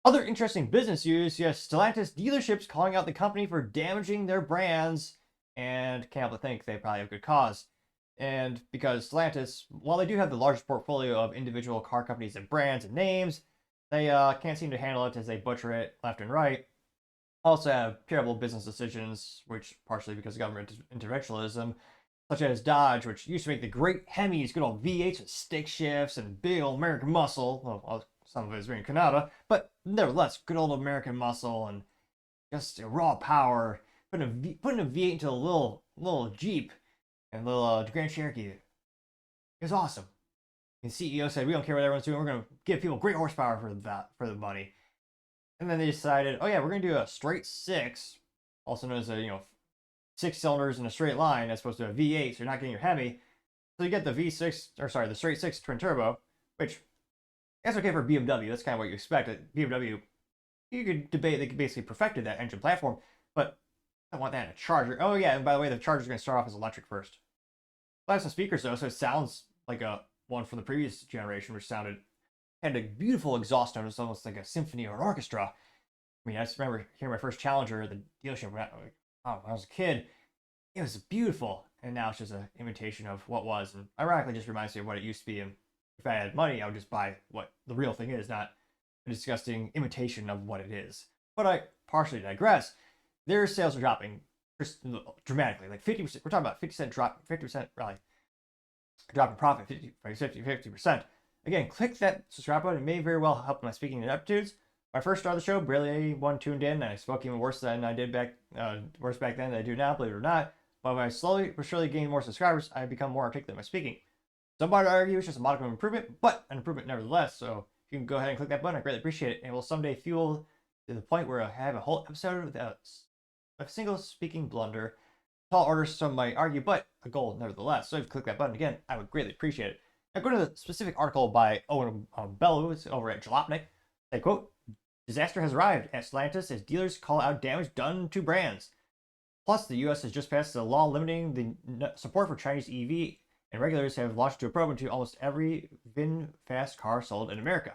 Other interesting business news, yes, Stellantis dealerships calling out the company for damaging their brands, and can't help but think they probably have good cause. And because Stellantis, while they do have the largest portfolio of individual car companies and brands and names, they can't seem to handle it as they butcher it left and right. Also have terrible business decisions, which partially because of government interventionism, such as Dodge, which used to make the great Hemis, good old V8s with stick shifts and big old American muscle. Well, some of it is being Canada, but nevertheless, good old American muscle and just raw power. Putting a V8 into a little Jeep and a little Grand Cherokee. It was awesome. And the CEO said, "We don't care what everyone's doing. We're going to give people great horsepower for the money." And then they decided, "Oh yeah, we're going to do a straight six, also known as a 6 cylinders in a straight line, as opposed to a V8, so you're not getting your Hemi. So you get the V6, or sorry, the straight six twin turbo, which that's okay for BMW. That's kind of what you expect. BMW, you could debate they basically perfected that engine platform, but I want that in a Charger. Oh yeah, and by the way, the Charger's going to start off as electric first. I have some speakers though, so it sounds like a one from the previous generation, which had a beautiful exhaust note. It's almost like a symphony or an orchestra. I mean, I just remember hearing my first Challenger at the dealership when I was a kid. It was beautiful, and now it's just an imitation of what was. And ironically, just reminds me of what it used to be. And if I had money, I would just buy what the real thing is, not a disgusting imitation of what it is. But I partially digress. Their sales are dropping dramatically, like 50%. We're talking about 50% drop, 50% rally, drop in profit, 50%. Again, click that subscribe button. It may very well help my speaking ineptitudes. When I first started the show, barely anyone tuned in, and I spoke even worse than I did worse back then than I do now, believe it or not. But when I slowly but surely gained more subscribers, I become more articulate in my speaking. Some might argue it's just a modicum of improvement, but an improvement nevertheless. So you can go ahead and click that button. I greatly appreciate it, and it will someday fuel to the point where I have a whole episode without a single speaking blunder. Tall orders, some might argue, but a goal nevertheless. So if you click that button again, I would greatly appreciate it. Now go to the specific article by Owen Bellew. It's over at Jalopnik. They quote, "Disaster has arrived at Stellantis as dealers call out damage done to brands. Plus, the U.S. has just passed a law limiting the support for Chinese EV, and regulators have launched a probe into almost every VinFast car sold in America."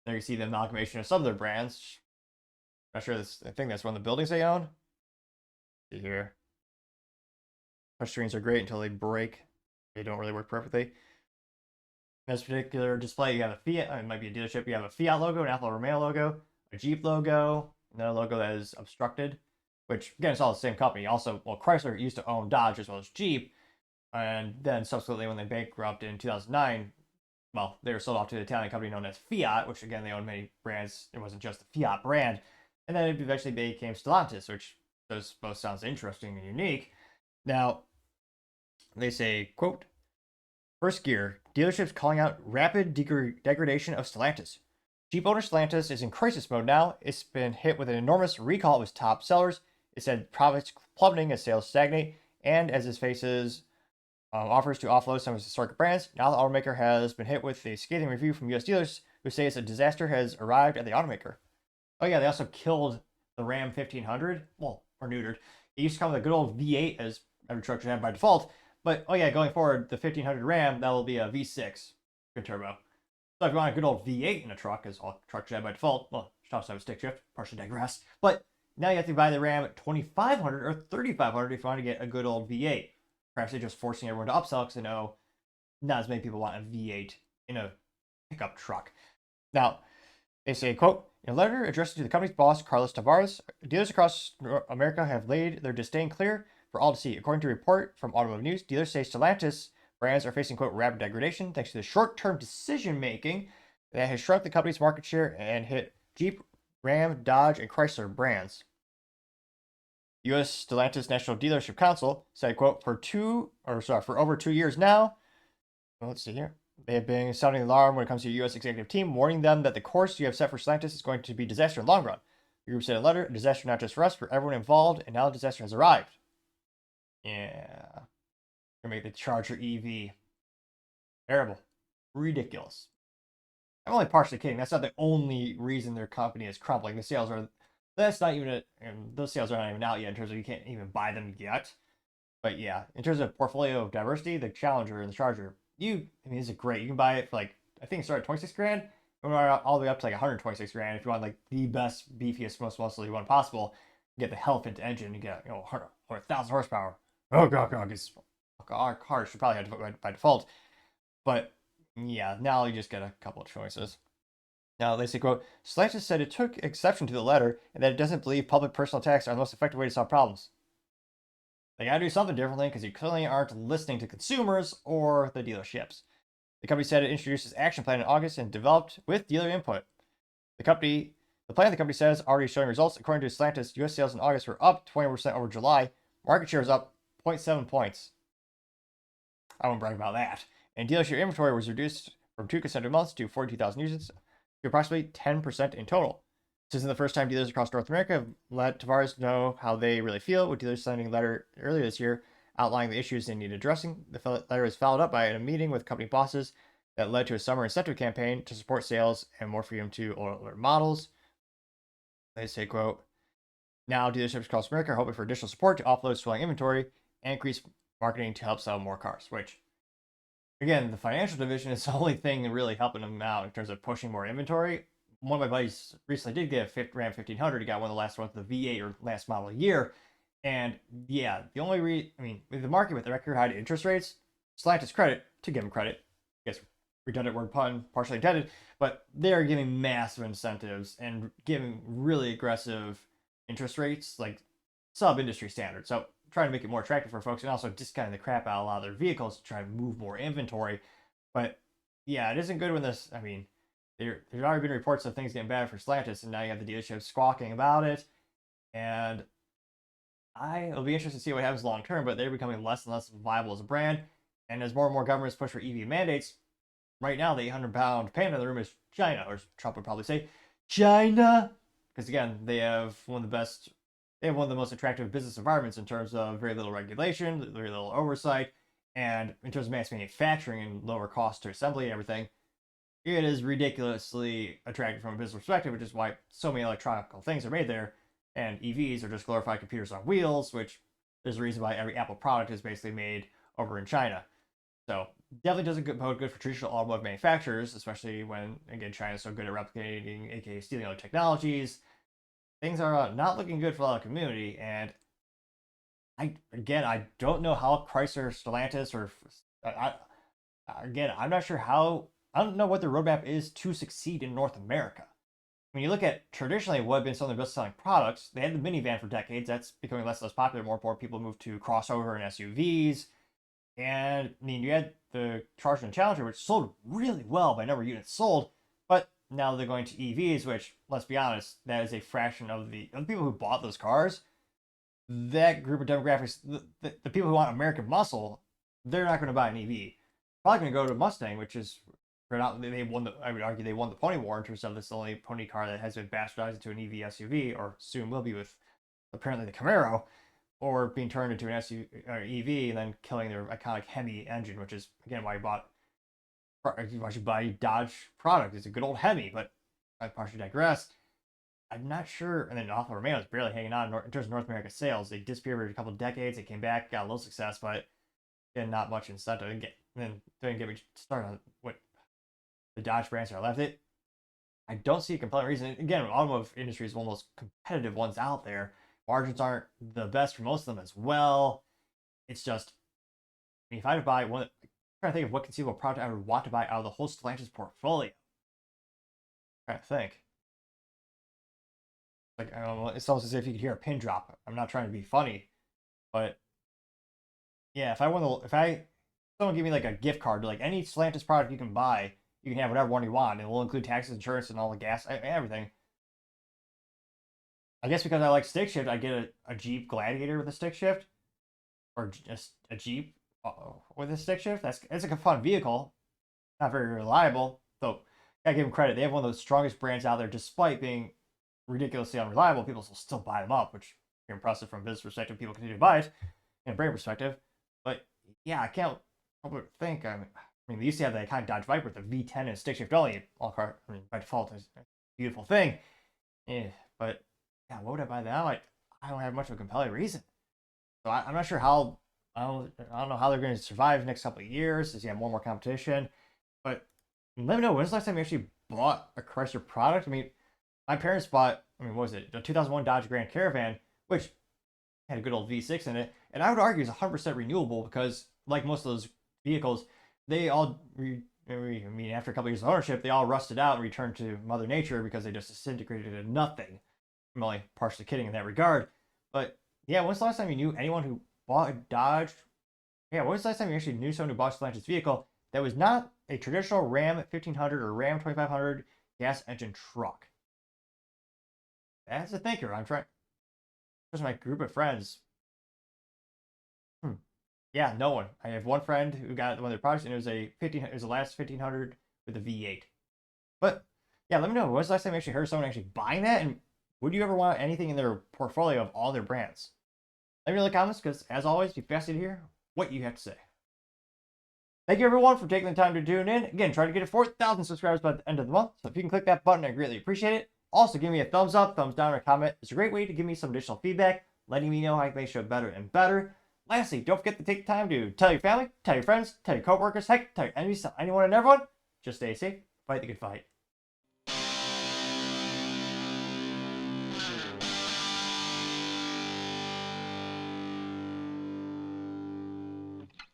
There you see the amalgamation of some of their brands. Not sure I think that's one of the buildings they own. See here. Touchscreens are great until they break. They don't really work perfectly. In this particular display, you have a Fiat, it might be a dealership, you have a Fiat logo, an Alfa Romeo logo, a Jeep logo, another logo that is obstructed, which, again, it's all the same company. Also, well, Chrysler used to own Dodge as well as Jeep, and then subsequently when they bankrupted in 2009, well, they were sold off to an Italian company known as Fiat, which, again, they owned many brands. It wasn't just the Fiat brand. And then it eventually became Stellantis, which both sounds interesting and unique. Now, they say, quote, "First gear, dealerships calling out rapid degradation of Stellantis. Jeep owner Stellantis is in crisis mode now. It's been hit with an enormous recall of its top sellers. It said profits plummeting as sales stagnate, and as it faces offers to offload some of its historic brands. Now the automaker has been hit with a scathing review from U.S. dealers who say it's a disaster has arrived at the automaker." Oh yeah, they also killed the Ram 1500, well, or neutered. It used to come with a good old V8 as every truck should have by default. But, oh yeah, going forward, the 1500 Ram, that will be a V6 twin turbo. So if you want a good old V8 in a truck, as all trucks should have by default, well, it should also have a stick shift, partially digress. But now you have to buy the Ram at 2500 or 3500 if you want to get a good old V8. Perhaps they're just forcing everyone to upsell because they know not as many people want a V8 in a pickup truck. Now, they say, quote, "In a letter addressed to the company's boss, Carlos Tavares, dealers across America have laid their disdain clear for all to see. According to a report from Automotive News, dealers say Stellantis brands are facing, quote, rapid degradation thanks to the short-term decision-making that has shrunk the company's market share and hit Jeep, Ram, Dodge, and Chrysler brands." U.S. Stellantis National Dealership Council said, quote, for over 2 years now, well, let's see here, they have been sounding the alarm when it comes to your U.S. executive team, warning them that the course you have set for Stellantis is going to be disaster in the long run. The group said in a letter, "A disaster not just for us, for everyone involved, and now the disaster has arrived." Yeah. Gonna make the Charger EV. Terrible. Ridiculous. I'm only partially kidding. That's not the only reason their company is crumbling. The sales are, that's not even, those sales are not even out yet in terms of you can't even buy them yet. But yeah, in terms of portfolio diversity, the Challenger and the Charger, I mean, this is great. You can buy it for like, I think it started at 26 grand, all the way up to like 126 grand if you want like the best, beefiest, most muscly one possible. You get the Elephant engine, you get 1,000 horsepower. Oh god, our cars should probably have to by default. But yeah, now you just get a couple of choices. Now they say, quote, Stellantis said it took exception to the letter and that it doesn't believe public personal attacks are the most effective way to solve problems. They gotta do something differently because you clearly aren't listening to consumers or the dealerships. The company said it introduced its action plan in August and developed with dealer input. The plan the company says already showing results. According to Stellantis, U.S. sales in August were up 20% over July. Market share is up 0.7 points. I won't brag about that. And dealership inventory was reduced from 2 consecutive months to 42,000 units to approximately 10% in total. This isn't the first time dealers across North America have let Tavares know how they really feel, with dealers sending a letter earlier this year outlining the issues they need addressing. The letter was followed up by a meeting with company bosses that led to a summer incentive campaign to support sales and more freedom to older models. They say, quote, now dealerships across America are hoping for additional support to offload swelling inventory and increase marketing to help sell more cars, which, again, the financial division is the only thing really helping them out in terms of pushing more inventory. One of my buddies recently did get a Ram 1500. He got one of the last ones, the V8 or last model year. And yeah, the only with the market with the record high interest rates, Stellantis credit, to give them credit, I guess redundant word pun, partially intended, but they are giving massive incentives and giving really aggressive interest rates, like sub-industry standard. So trying to make it more attractive for folks and also discounting the crap out of a lot of their vehicles to try to move more inventory. But yeah, it isn't good when there's already been reports of things getting bad for Stellantis, and now you have the dealerships squawking about it. And it'll be interesting to see what happens long term, but they're becoming less and less viable as a brand. And as more and more governments push for EV mandates, right now the 800-pound panda in the room is China, or Trump would probably say China, because again, they have one of the most attractive business environments in terms of very little regulation, very little oversight, and in terms of mass manufacturing and lower cost to assembly and everything. It is ridiculously attractive from a business perspective, which is why so many electronic things are made there. And EVs are just glorified computers on wheels, which there's a reason why every Apple product is basically made over in China. So definitely doesn't bode good for traditional automotive manufacturers, especially when, again, China's so good at replicating, aka stealing other technologies. Things are not looking good for a lot of community, and I don't know how Chrysler, Stellantis, or I'm not sure how. I don't know what their roadmap is to succeed in North America. When you look at traditionally what have been some of their best-selling products, they had the minivan for decades. That's becoming less and less popular. More and more people move to crossover and SUVs. And you had the Charger and Challenger, which sold really well by number of units sold, but now they're going to EVs, which, let's be honest, that is a fraction of the people who bought those cars. That group of demographics, the people who want American muscle, they're not going to buy an EV. Probably going to go to Mustang, which is I would argue they won the pony war in terms of this the only pony car that has been bastardized into an EV SUV, or soon will be with apparently the Camaro, or being turned into an SUV or EV and then killing their iconic Hemi engine, which is again why you should buy Dodge product. It's a good old Hemi, but I partially digress. I'm not sure. And then Alfa Romeo is barely hanging on in terms of North America sales. They disappeared for a couple of decades. They came back, got a little success, but again, not much incentive. And then don't get me started on what the Dodge brands are left. I don't see a compelling reason. Again, automotive industry is one of the most competitive ones out there. Margins aren't the best for most of them as well. It's just, if I had to buy one, I'm trying to think of what conceivable product I would want to buy out of the whole Stellantis portfolio. I'm trying to think. Like, I don't know, it's almost as if you could hear a pin drop. I'm not trying to be funny, but yeah, if someone give me like a gift card to like any Stellantis product you can buy, you can have whatever one you want, and it will include taxes, insurance, and all the gas, everything. I guess because I like stick shift, I get a Jeep Gladiator with a stick shift, or just a Jeep with a stick shift. It's like a fun vehicle, not very reliable, though. I give them credit; they have one of the strongest brands out there, despite being ridiculously unreliable. People will still buy them up, which is impressive from a business perspective. People continue to buy it, in a brand perspective. But yeah, I can't help but think. They used to have that kind of Dodge Viper with the V10 and stick shift only. All car, by default, is a beautiful thing. Yeah, but yeah, what would I buy now? I don't have much of a compelling reason. So I'm not sure how. I don't know how they're going to survive the next couple of years as you have more and more competition. But let me know, when's the last time you actually bought a Chrysler product. I mean, my parents bought, I mean, what was it? A 2001 Dodge Grand Caravan, which had a good old V6 in it. And I would argue is 100% renewable because, like most of those vehicles, they all, I mean, after a couple years of ownership, they all rusted out and returned to Mother Nature because they just disintegrated into nothing. I'm only partially kidding in that regard. But yeah, when's the last time you knew anyone who bought a Dodge? Yeah, when was the last time you actually knew someone who bought a Stellantis vehicle that was not a traditional Ram 1500 or Ram 2500 gas engine truck? That's a thinker. I'm trying. Just my group of friends. Yeah, no one. I have one friend who got one of their products, and it was it was the last 1500 with a V8. But yeah, let me know. When was the last time you actually heard someone actually buying that? And would you ever want anything in their portfolio of all their brands? Let me know in the comments, because as always, be fascinated to hear what you have to say. Thank you everyone for taking the time to tune in. Again, trying to get to 4,000 subscribers by the end of the month. So if you can click that button, I greatly appreciate it. Also, give me a thumbs up, thumbs down, or comment. It's a great way to give me some additional feedback, letting me know how I can make the show better and better. Lastly, don't forget to take the time to tell your family, tell your friends, tell your coworkers, heck, tell your enemies, tell anyone and everyone. Just stay safe, fight the good fight.